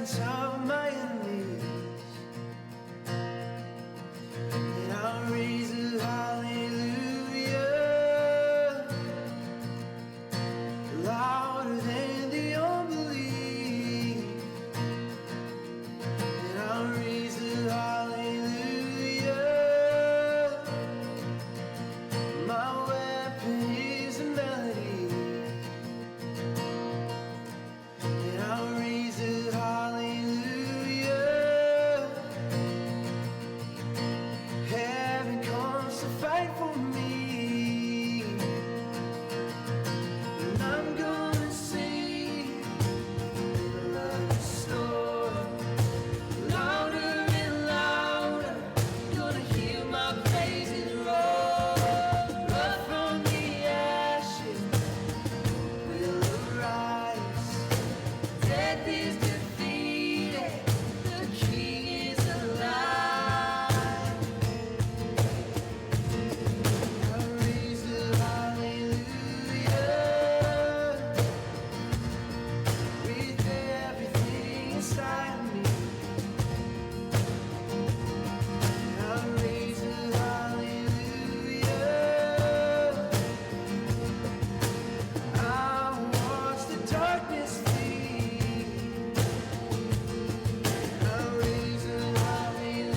presence of my enemies, and I'll raise a hallelujah louder than the unbelief, and I'll raise a hallelujah. My weapon is a melody, and I'll raise a hallelujah. Heaven comes to fight for me, and I'm gonna sing in the middle of the storm, louder and louder. Gonna hear my praises roar up from the ashes. Will arise. Death is defeated. The King is alive. I'll raise a hallelujah with everything inside of me. I'll raise a hallelujah. I'll watch the darkness flee. I'll raise a hallelujah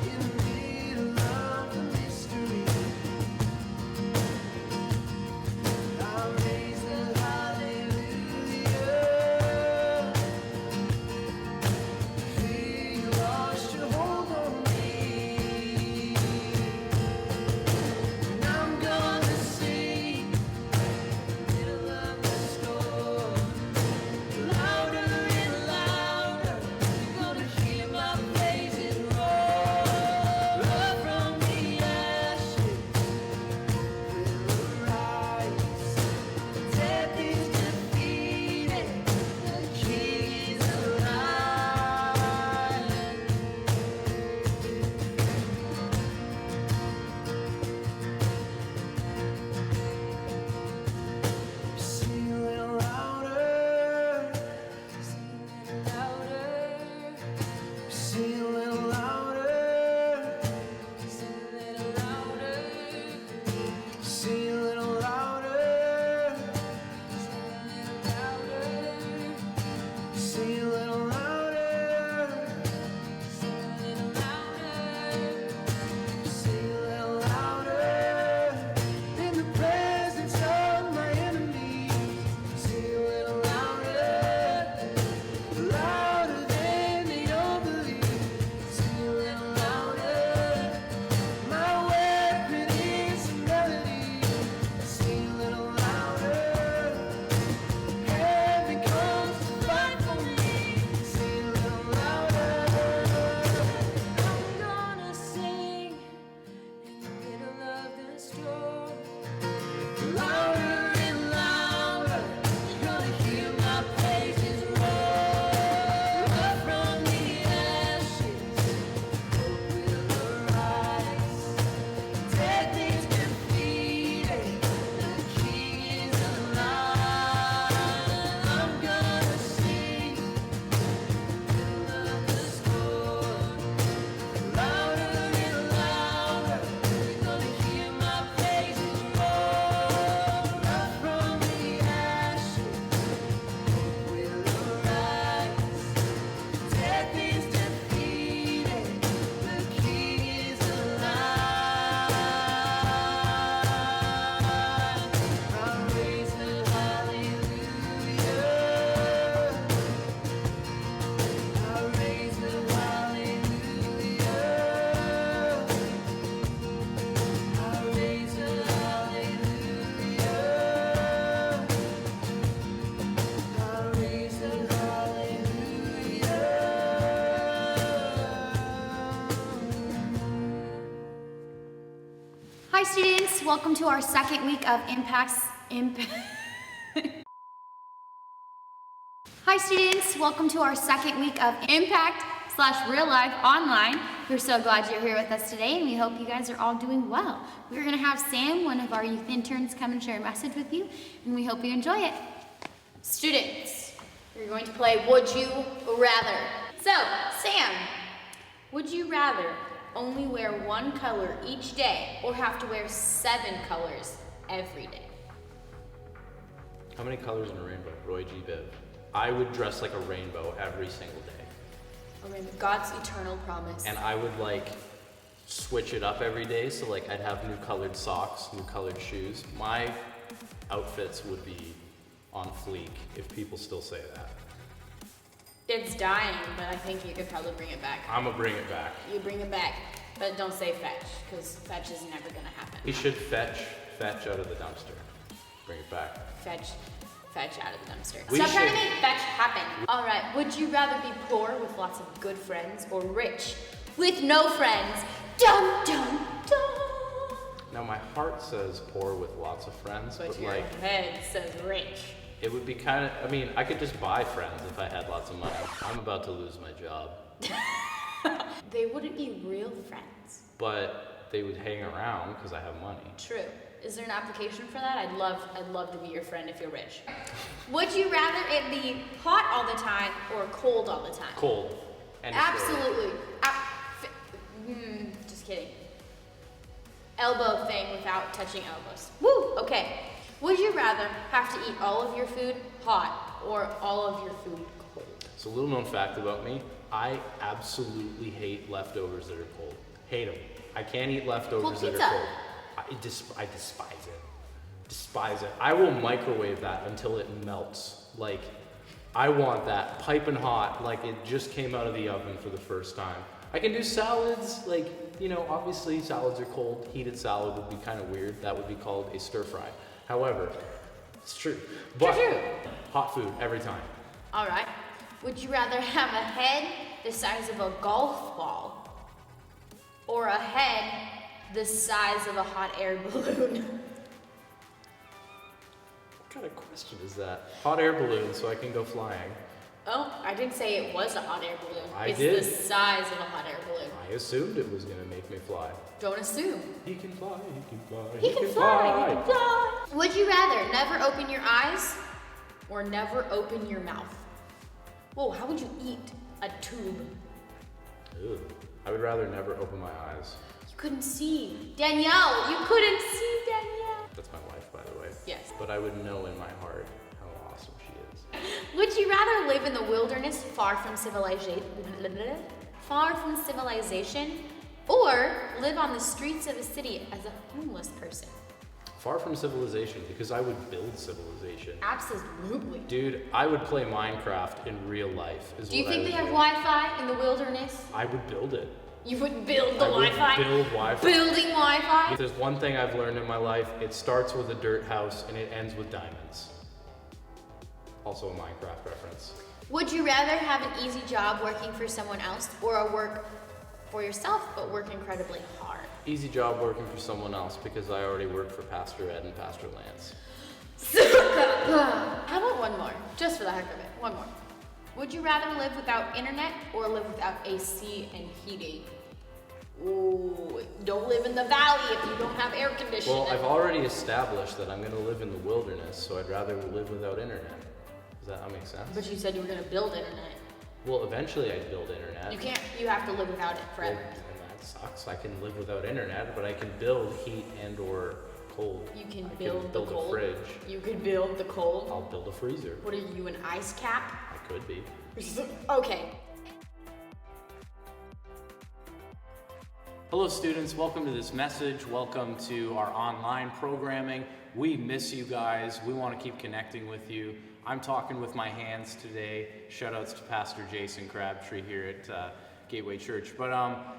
in the middle of the mystery. I'll raise a hallelujah. You lost your hold on me, and I'm gonna sing in the middle of the storm, louder and louder. You're gonna hear my praises roar up from the ashes. Will arise. Death is defeated. The King is alive. Sing a little louder. Sing a little louder. Sing a little louder. Sing a little louder. Sing a little louder. Sing a little louder. Sing a little louder in the presence of my enemies. Sing a little louder, louder than they don't believe. Sing a little louder. My weapon is a melody. Sing a little louder. Heaven comes to fight for me. Sing a little louder. I'm gonna sing in the middle of the storm, louder and louder. You're gonna hear my praises roar up from the ashes. Hope will arise. Death is defeated. The King is alive. I'm gonna sing in the middle of the storm, louder and louder. You're gonna hear my praises roar up from the ashes. Hope will arise. Death is defeated. The King is alive. I'll raise a hallelujah. I'll raise a hallelujah. I'll raise a hallelujah. I'll raise a hallelujah. Hi students, welcome to our second week of Hi students, welcome to our second week of Impact/Real Life Online. We're so glad you're here with us today, and we hope you guys are all doing well. We're going to have Sam, one of our youth interns, come and share a message with you, and we hope you enjoy it. Students, we're going to play Would You Rather. So, Sam, would you rather only wear one color each day or have to wear 7 colors every day? How many colors in a rainbow? Roy G. Biv. I would dress like a rainbow every single day. I mean, God's eternal promise. And I would like switch it up every day, so like I'd have new colored socks, new colored shoes. My outfits would be on fleek, if people still say that. It's dying, but I think you could probably bring it back. I'm gonna bring it back. You bring it back, but don't say fetch, because fetch is never gonna happen. We should fetch out of the dumpster. Bring it back. Fetch out of the dumpster. We Stop trying to should- make fetch happen. All right, would you rather be poor with lots of good friends or rich with no friends? Dum, dum, dum. Now my heart says poor with lots of friends, But but your like head says rich. it would be kind of, I mean, I could just buy friends if I had lots of money. I'm about to lose my job. They wouldn't be real friends. But they would hang around because I have money. True. Is there an application for that? I'd love to be your friend if you're rich. Would you rather it be hot all the time or cold all the time? Cold. End of story. Absolutely. Just kidding. Elbow thing without touching elbows. Woo! Okay. Would you rather have to eat all of your food hot or all of your food cold? So, little known fact about me, I absolutely hate leftovers that are cold. Hate them. I can't eat leftovers Cold that pizza. are cold. I despise it. Despise it. I will microwave that until it melts. Like, I want that piping hot, like it just came out of the oven for the first time. I can do salads, like, you know, obviously salads are cold. Heated salad would be kind of weird. That would be called a stir fry. However, it's true. But True. hot food every time. All right. Would you rather have a head the size of a golf ball or a head the size of a hot air balloon? What kind of question is that? Hot air balloon so I can go flying. Oh, I didn't say it was a hot air balloon. I it's did. the size of a hot air balloon. I assumed it was gonna make me fly. Don't assume. He can fly, he can fly, He can fly, he can fly. Would you rather never open your eyes or never open your mouth? Whoa, how would you eat a tube? Ew. I would rather never open my eyes. You couldn't see. Danielle, you couldn't see Danielle. That's my wife, by the way. Yes. But I would know in my heart how awesome she is. Would you rather live in the wilderness far from civilization, or live on the streets of a city as a homeless person? Far from civilization, because I would build civilization. Absolutely. Dude, I would play Minecraft in real life. Do you think they have Wi-Fi in the wilderness? I would build it. You would build the I would Wi-Fi? build Wi-Fi. Building Wi-Fi? If there's one thing I've learned in my life, it starts with a dirt house and it ends with diamonds. Also a Minecraft reference. Would you rather have an easy job working for someone else or work for yourself but work incredibly hard? Easy job working for someone else because I already work for Pastor Ed and Pastor Lance. How about one more? Just for the heck of it. One more. Would you rather live without internet or live without AC and heating? Ooh, don't live in the valley if you don't have air conditioning. Well, I've already established that I'm going to live in the wilderness, so I'd rather live without internet. Does that not make sense? But you said you were going to build internet. Well, eventually I'd build internet. You can't. You have to live without it forever. Well, and that sucks. I can live without internet, but I can build heat and or cold. You can I build can the build cold. a fridge. You could build the cold. I'll build a freezer. What are you, an ice cap? I could be. Okay. Hello students, welcome to this message. Welcome to our online programming. We miss you guys. We want to keep connecting with you. I'm talking with my hands today. Shout outs to Pastor Jason Crabtree here at GateWay Church. But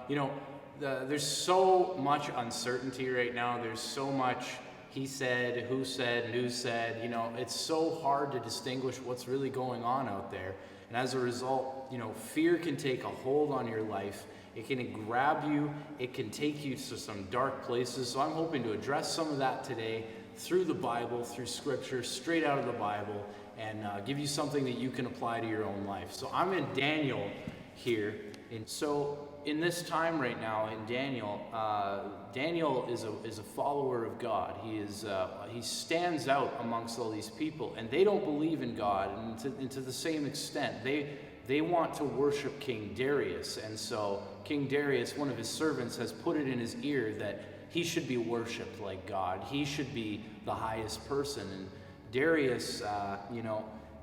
you know, there's so much uncertainty right now. There's so much he said, who said, news said. You know, it's so hard to distinguish what's really going on out there. And as a result, you know, fear can take a hold on your life. It can grab you. It can take you to some dark places. So I'm hoping to address some of that today through the Bible, through Scripture, straight out of the Bible, and give you something that you can apply to your own life. So I'm in Daniel here. And so in this time right now in Daniel, Daniel is a follower of God. He stands out amongst all these people, and they don't believe in God, and to the same extent, they want to worship King Darius. And so King Darius, one of his servants, has put it in his ear that he should be worshipped like God. He should be the highest person. And Darius,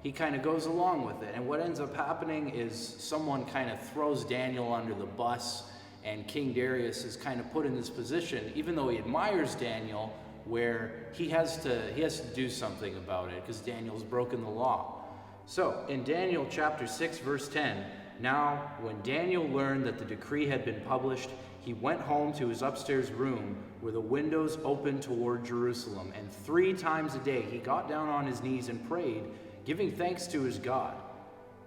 he kind of goes along with it. And what ends up happening is someone kind of throws Daniel under the bus, and King Darius is kind of put in this position, even though he admires Daniel, where he has to do something about it because Daniel's broken the law. So in Daniel chapter 6, verse 10, now when Daniel learned that the decree had been published, he went home to his upstairs room where the windows opened toward Jerusalem, and 3 times a day he got down on his knees and prayed, giving thanks to his God,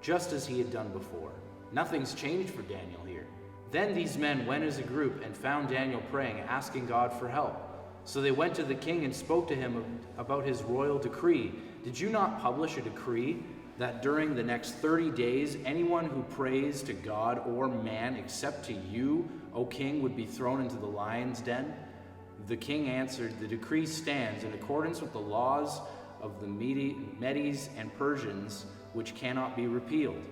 just as he had done before. Nothing's changed for Daniel here. Then these men went as a group and found Daniel praying, asking God for help. So they went to the king and spoke to him about his royal decree. Did you not publish a decree that during the next 30 days, anyone who prays to God or man except to you, O king, would be thrown into the lion's den? The king answered, the decree stands in accordance with the laws of the Medes and Persians, which cannot be repealed.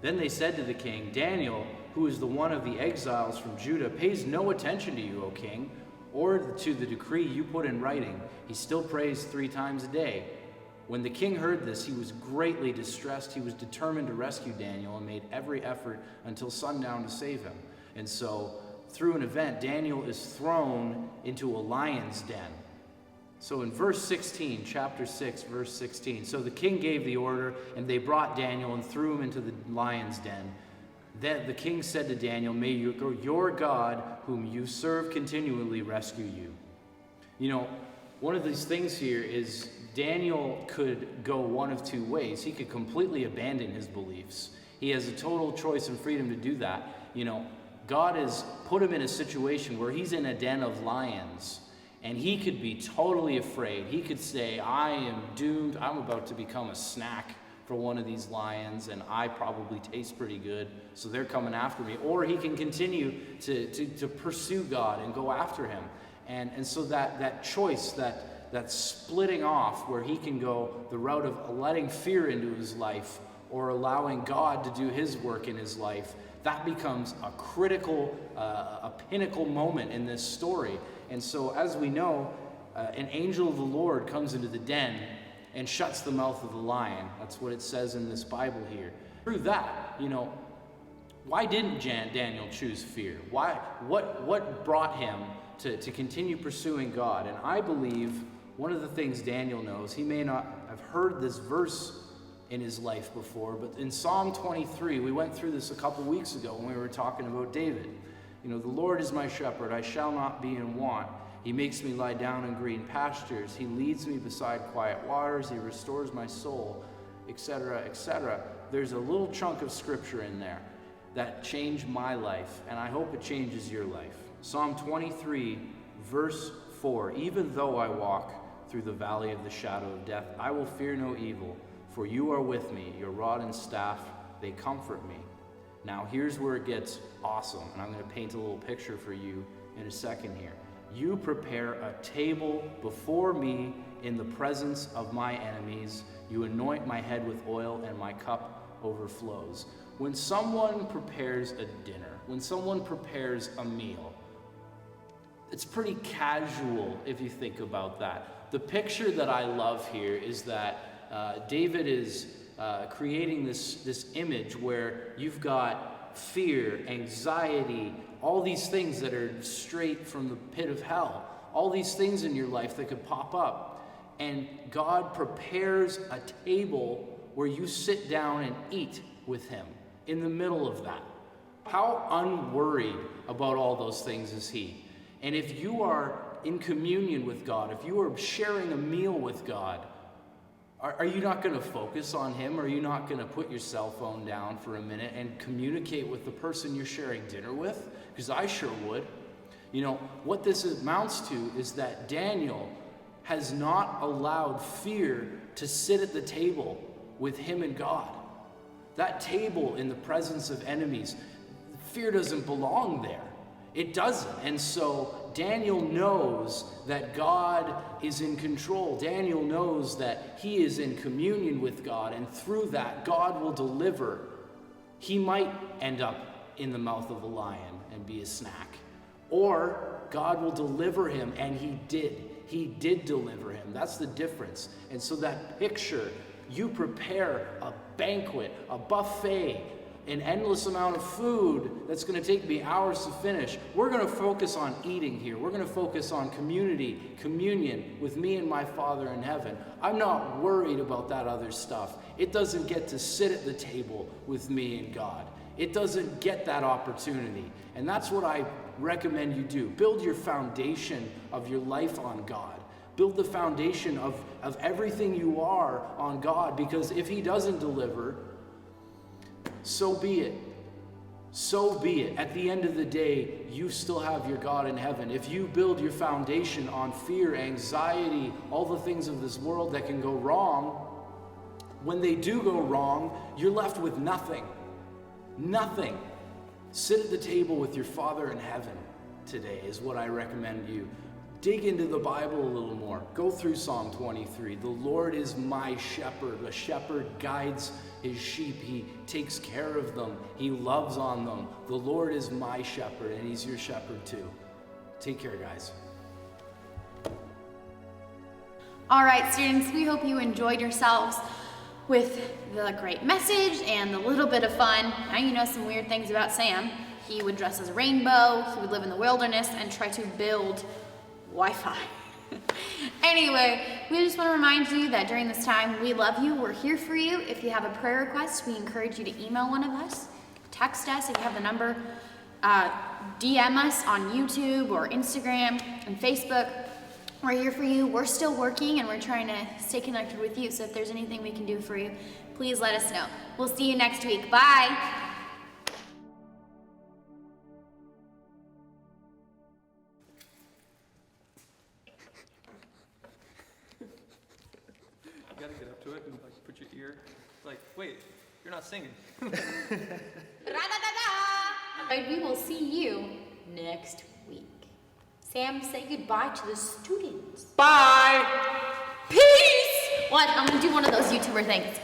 Then they said to the king, Daniel, who is the one of the exiles from Judah, pays no attention to you, O king, or to the decree you put in writing. He still prays 3 times a day. When the king heard this, he was greatly distressed. He was determined to rescue Daniel and made every effort until sundown to save him. And so, through an event, Daniel is thrown into a lion's den. So in verse 16, chapter 6, verse 16, so the king gave the order, and they brought Daniel and threw him into the lion's den. Then the king said to Daniel, may your God, whom you serve continually, rescue you. You know, one of these things here is Daniel could go one of 2 ways. He could completely abandon his beliefs. He has a total choice and freedom to do that. You know, God has put him in a situation where he's in a den of lions, and he could be totally afraid. He could say, I am doomed. I'm about to become a snack for one of these lions, and I probably taste pretty good, so they're coming after me. Or he can continue to pursue God and go after him. And so that choice, that splitting off where he can go the route of letting fear into his life or allowing God to do his work in his life, that becomes a critical, a pinnacle moment in this story. And so, as we know, an angel of the Lord comes into the den and shuts the mouth of the lion. That's what it says in this Bible here. Through that, why didn't Daniel choose fear? What brought him to continue pursuing God? And I believe one of the things Daniel knows, he may not have heard this verse in his life before, but in Psalm 23, we went through this a couple weeks ago when we were talking about David. The Lord is my shepherd, I shall not be in want. He makes me lie down in green pastures. He leads me beside quiet waters. He restores my soul, etc., etc. There's a little chunk of scripture in there that changed my life, and I hope it changes your life. Psalm 23, verse 4, even though I walk through the valley of the shadow of death, I will fear no evil, for you are with me. Your rod and staff, they comfort me. Now here's where it gets awesome, and I'm going to paint a little picture for you in a second here. You prepare a table before me in the presence of my enemies. You anoint my head with oil, and my cup overflows. When someone prepares a dinner, when someone prepares a meal, it's pretty casual if you think about that. The picture that I love here is that David is creating this image where you've got fear, anxiety, all these things that are straight from the pit of hell, all these things in your life that could pop up. And God prepares a table where you sit down and eat with him in the middle of that. How unworried about all those things is he? And if you are in communion with God, if you are sharing a meal with God, are you not going to focus on him? Are you not going to put your cell phone down for a minute and communicate with the person you're sharing dinner with? Because I sure would. What this amounts to is that Daniel has not allowed fear to sit at the table with him and God. That table in the presence of enemies, fear doesn't belong there. It doesn't. And so Daniel knows that God is in control. Daniel knows that he is in communion with God, and through that, God will deliver. He might end up in the mouth of a lion and be a snack, or God will deliver him, and he did. He did deliver him. That's the difference. And so that picture, you prepare a banquet, a buffet, an endless amount of food that's going to take me hours to finish. We're going to focus on eating here. We're going to focus on community, communion with me and my Father in heaven. I'm not worried about that other stuff. It doesn't get to sit at the table with me and God. It doesn't get that opportunity. And that's what I recommend you do. Build your foundation of your life on God. Build the foundation of everything you are on God, because if he doesn't deliver, so be it. So be it. At the end of the day, you still have your God in heaven. If you build your foundation on fear, anxiety, all the things of this world that can go wrong, when they do go wrong, you're left with nothing. Nothing. Sit at the table with your Father in heaven today is what I recommend you. Dig into the Bible a little more. Go through Psalm 23. The Lord is my shepherd. A shepherd guides his sheep. He takes care of them. He loves on them. The Lord is my shepherd, and he's your shepherd too. Take care, guys. All right, students, we hope you enjoyed yourselves with the great message and the little bit of fun. Now you know some weird things about Sam. He would dress as a rainbow, he would live in the wilderness, and try to build Wi-Fi. Anyway, we just want to remind you that during this time, we love you. We're here for you. If you have a prayer request, we encourage you to email one of us, text us if you have the number, DM us on YouTube or Instagram and Facebook. We're here for you. We're still working and we're trying to stay connected with you. So if there's anything we can do for you, please let us know. We'll see you next week. Bye. You gotta get up to it and like put your ear, like, wait, you're not singing. Right, we will see you next week. Sam, say goodbye to the students. Bye! Peace! What? I'm gonna do one of those YouTuber things.